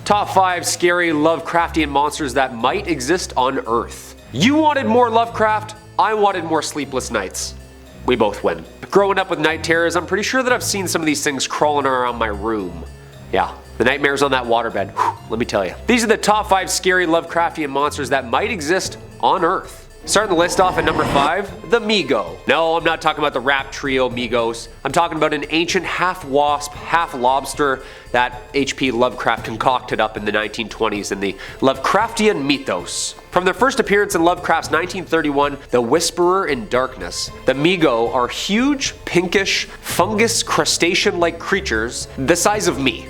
Top 5 scary Lovecraftian monsters that might exist on Earth. You wanted more Lovecraft, I wanted more sleepless nights. We both win. Growing up with night terrors, I'm pretty sure that I've seen some of these things crawling around my room. Yeah, the nightmares on that waterbed, whew, let me tell you. These are the top 5 scary Lovecraftian monsters that might exist on Earth. Starting the list off at number 5, the Migo. No, I'm not talking about the rap trio Migos. I'm talking about an ancient half-wasp, half-lobster that H.P. Lovecraft concocted up in the 1920s in the Lovecraftian mythos. From their first appearance in Lovecraft's 1931 The Whisperer in Darkness, the Migo are huge, pinkish, fungus crustacean-like creatures the size of me.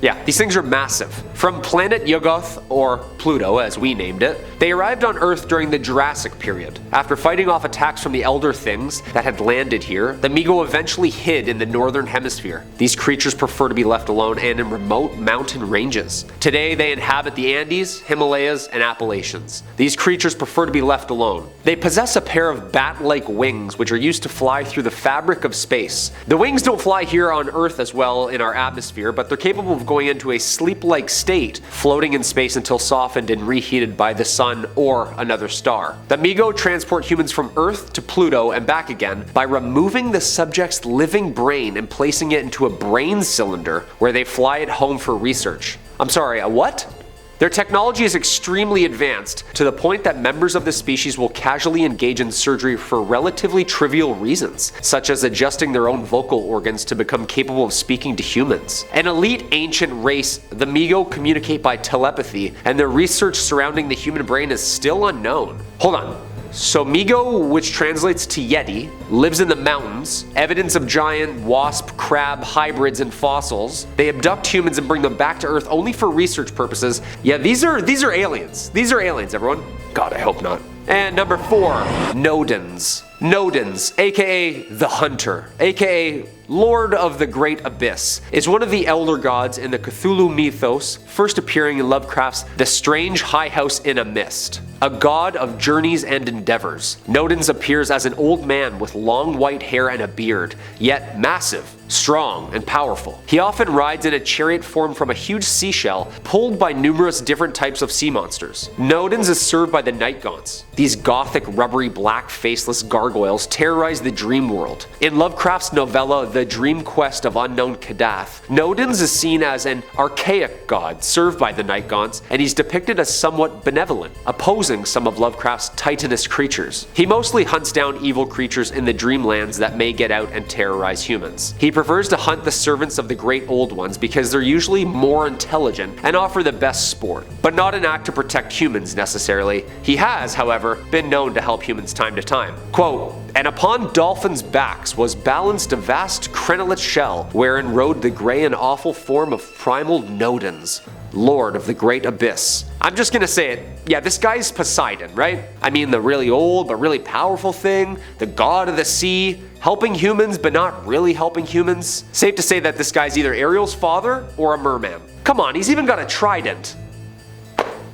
Yeah, these things are massive. From planet Yuggoth, or Pluto as we named it, they arrived on Earth during the Jurassic period. After fighting off attacks from the Elder Things that had landed here, the Migo eventually hid in the northern hemisphere. These creatures prefer to be left alone and in remote mountain ranges. Today they inhabit the Andes, Himalayas, and Appalachians. These creatures prefer to be left alone. They possess a pair of bat-like wings which are used to fly through the fabric of space. The wings don't fly here on Earth as well in our atmosphere, but they're capable of going into a sleep-like state, floating in space until softened and reheated by the sun or another star. The Migo transport humans from Earth to Pluto and back again by removing the subject's living brain and placing it into a brain cylinder where they fly it home for research. I'm sorry, a what? Their technology is extremely advanced, to the point that members of the species will casually engage in surgery for relatively trivial reasons, such as adjusting their own vocal organs to become capable of speaking to humans. An elite ancient race, the Migo communicate by telepathy, and their research surrounding the human brain is still unknown. Hold on. So Migo, which translates to Yeti, lives in the mountains, evidence of giant wasp-crab hybrids and fossils. They abduct humans and bring them back to Earth only for research purposes. Yeah, these are aliens. These are aliens, everyone. God, I hope not. And number 4, Nodens. Nodens, aka the Hunter, aka Lord of the Great Abyss, is one of the elder gods in the Cthulhu mythos, first appearing in Lovecraft's The Strange High House in a Mist. A god of journeys and endeavors, Nodens appears as an old man with long white hair and a beard, yet massive, strong, and powerful. He often rides in a chariot formed from a huge seashell, pulled by numerous different types of sea monsters. Nodens is served by the night gaunts. These gothic, rubbery, black, faceless gargoyles terrorize the dream world. In Lovecraft's novella The Dream Quest of Unknown Kadath, Nodens is seen as an archaic god served by the night gaunts, and he's depicted as somewhat benevolent, opposing some of Lovecraft's titanous creatures. He mostly hunts down evil creatures in the dreamlands that may get out and terrorize humans. He prefers to hunt the servants of the great old ones because they're usually more intelligent and offer the best sport, but not an act to protect humans necessarily. He has, however, been known to help humans time to time. Quote, "And upon dolphins' backs was balanced a vast crenulate shell, wherein rode the grey and awful form of primal Nodens, Lord of the Great Abyss." I'm just gonna say it. Yeah, this guy's Poseidon, right? I mean, the really old but really powerful thing, the god of the sea, helping humans but not really helping humans. Safe to say that this guy's either Ariel's father or a merman. Come on, he's even got a trident.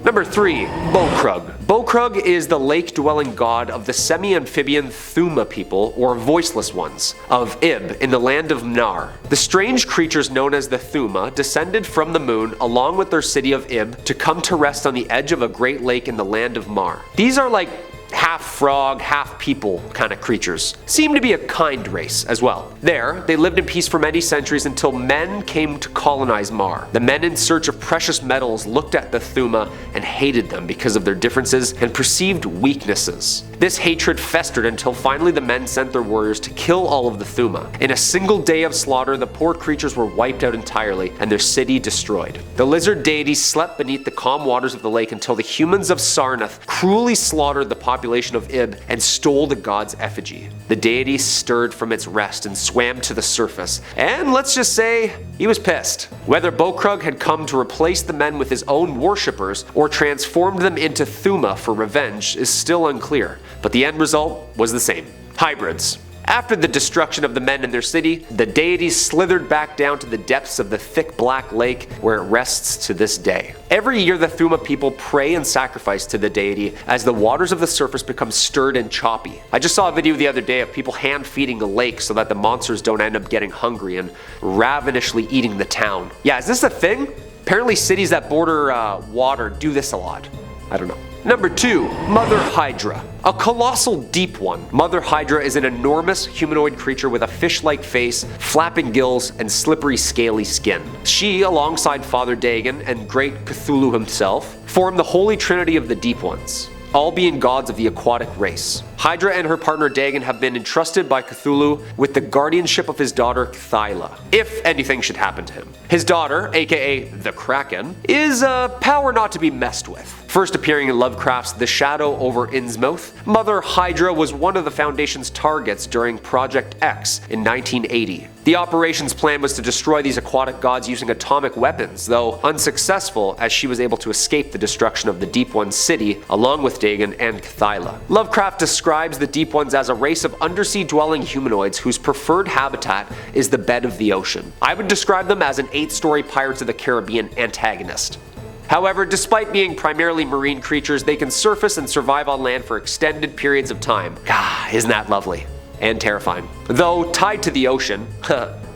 Number 3, Bokrug. Bokrug is the lake-dwelling god of the semi-amphibian Thuma people, or voiceless ones, of Ib in the land of Mnar. The strange creatures known as the Thuma descended from the moon along with their city of Ib to come to rest on the edge of a great lake in the land of Mar. These are like half frog, half people kind of creatures. Seem to be a kind race as well. There, they lived in peace for many centuries until men came to colonize Mar. The men in search of precious metals looked at the Thuma and hated them because of their differences and perceived weaknesses. This hatred festered until finally the men sent their warriors to kill all of the Thuma. In a single day of slaughter, the poor creatures were wiped out entirely and their city destroyed. The lizard deities slept beneath the calm waters of the lake until the humans of Sarnath cruelly slaughtered the population of Ib and stole the god's effigy. The deity stirred from its rest and swam to the surface, and let's just say he was pissed. Whether Bokrug had come to replace the men with his own worshippers or transformed them into Thuma for revenge is still unclear, but the end result was the same: hybrids. After the destruction of the men in their city, the deities slithered back down to the depths of the thick black lake where it rests to this day. Every year the Thuma people pray and sacrifice to the deity as the waters of the surface become stirred and choppy. I just saw a video the other day of people hand feeding the lake so that the monsters don't end up getting hungry and ravenously eating the town. Yeah, is this a thing? Apparently cities that border water do this a lot. I don't know. Number 2, Mother Hydra. A colossal deep one. Mother Hydra is an enormous humanoid creature with a fish-like face, flapping gills, and slippery scaly skin. She, alongside Father Dagon and great Cthulhu himself, form the holy trinity of the Deep Ones, all being gods of the aquatic race. Hydra and her partner Dagon have been entrusted by Cthulhu with the guardianship of his daughter Cthyla, if anything should happen to him. His daughter, aka the Kraken, is a power not to be messed with. First appearing in Lovecraft's The Shadow over Innsmouth, Mother Hydra was one of the Foundation's targets during Project X in 1980. The operations plan was to destroy these aquatic gods using atomic weapons, though unsuccessful as she was able to escape the destruction of the Deep Ones city along with Dagon and Cthyla. Lovecraft describes the Deep Ones as a race of undersea dwelling humanoids whose preferred habitat is the bed of the ocean. I would describe them as an 8-story Pirates of the Caribbean antagonist. However, despite being primarily marine creatures, they can surface and survive on land for extended periods of time. Isn't that lovely? And terrifying. Though tied to the ocean,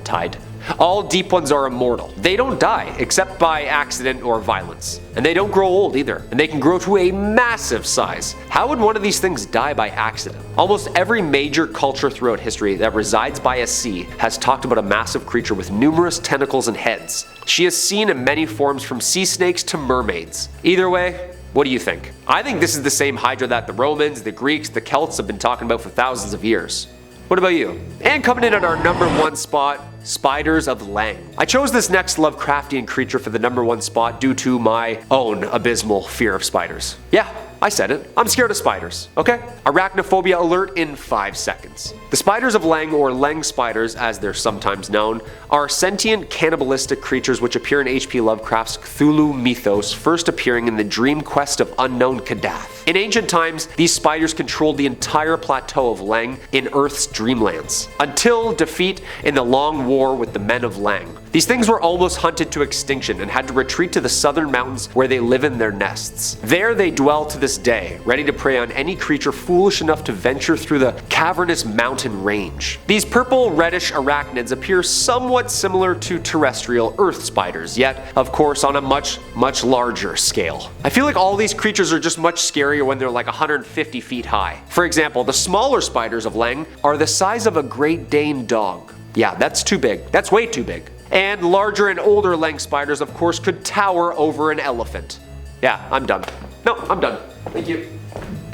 tied, all Deep Ones are immortal. They don't die, except by accident or violence. And they don't grow old either, and they can grow to a massive size. How would one of these things die by accident? Almost every major culture throughout history that resides by a sea has talked about a massive creature with numerous tentacles and heads. She is seen in many forms from sea snakes to mermaids. Either way, what do you think? I think this is the same Hydra that the Romans, the Greeks, the Celts have been talking about for thousands of years. What about you? And coming in at our number 1 spot, Spiders of Leng. I chose this next Lovecraftian creature for the number 1 spot due to my own abysmal fear of spiders. Yeah, I said it. I'm scared of spiders, okay? Arachnophobia alert in 5 seconds. The Spiders of Leng, or Leng spiders as they're sometimes known, are sentient cannibalistic creatures which appear in H.P. Lovecraft's Cthulhu mythos, first appearing in the Dream Quest of Unknown Kadath. In ancient times, these spiders controlled the entire plateau of Leng in Earth's dreamlands, until defeat in the Long War with the Men of Leng. These things were almost hunted to extinction and had to retreat to the southern mountains where they live in their nests. There they dwell to this day, ready to prey on any creature foolish enough to venture through the cavernous mountain range. These purple reddish arachnids appear somewhat similar to terrestrial earth spiders, yet of course on a much larger scale. I feel like all these creatures are just much scarier when they're like 150 feet high. For example, the smaller spiders of Leng are the size of a Great Dane dog. Yeah, that's too big. That's way too big. And larger and older Leng spiders, of course, could tower over an elephant. Yeah, I'm done. No, I'm done. Thank you.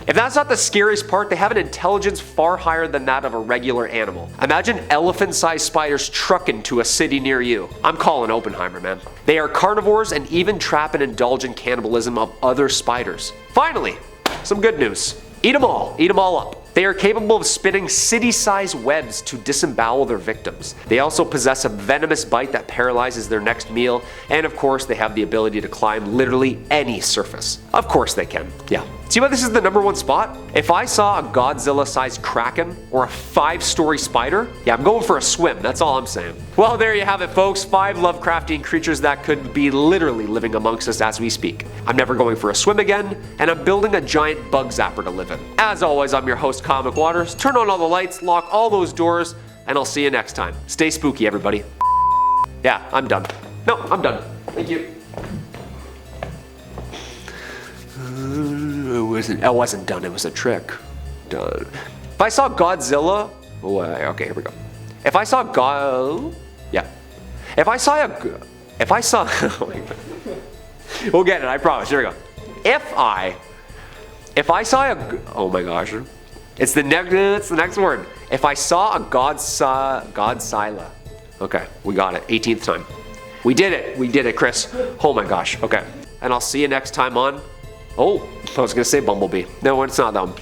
If that's not the scariest part, they have an intelligence far higher than that of a regular animal. Imagine elephant-sized spiders trucking to a city near you. I'm calling Oppenheimer, man. They are carnivores and even trap and indulge in cannibalism of other spiders. Finally, some good news. Eat them all up. They are capable of spinning city-sized webs to disembowel their victims. They also possess a venomous bite that paralyzes their next meal, and of course they have the ability to climb literally any surface. Of course they can, yeah. See why this is the number 1 spot? If I saw a Godzilla-sized Kraken or a 5-story spider, yeah, I'm going for a swim, that's all I'm saying. Well, there you have it, folks. 5 Lovecraftian creatures that could be literally living amongst us as we speak. I'm never going for a swim again, and I'm building a giant bug zapper to live in. As always, I'm your host, Comic Waters. Turn on all the lights, lock all those doors, and I'll see you next time. Stay spooky, everybody. Yeah, I'm done. No, I'm done. Thank you. I wasn't done, it was a trick. Done. If I saw Godzilla, okay, here we go. If I saw oh my God. We'll get it, I promise, here we go. If I saw oh my gosh. It's the next word. If I saw a Godzilla. Okay, we got it, 18th time. We did it, Chris. Oh my gosh, okay. And I'll see you next time on, I was gonna say Bumblebee. No, it's not that one.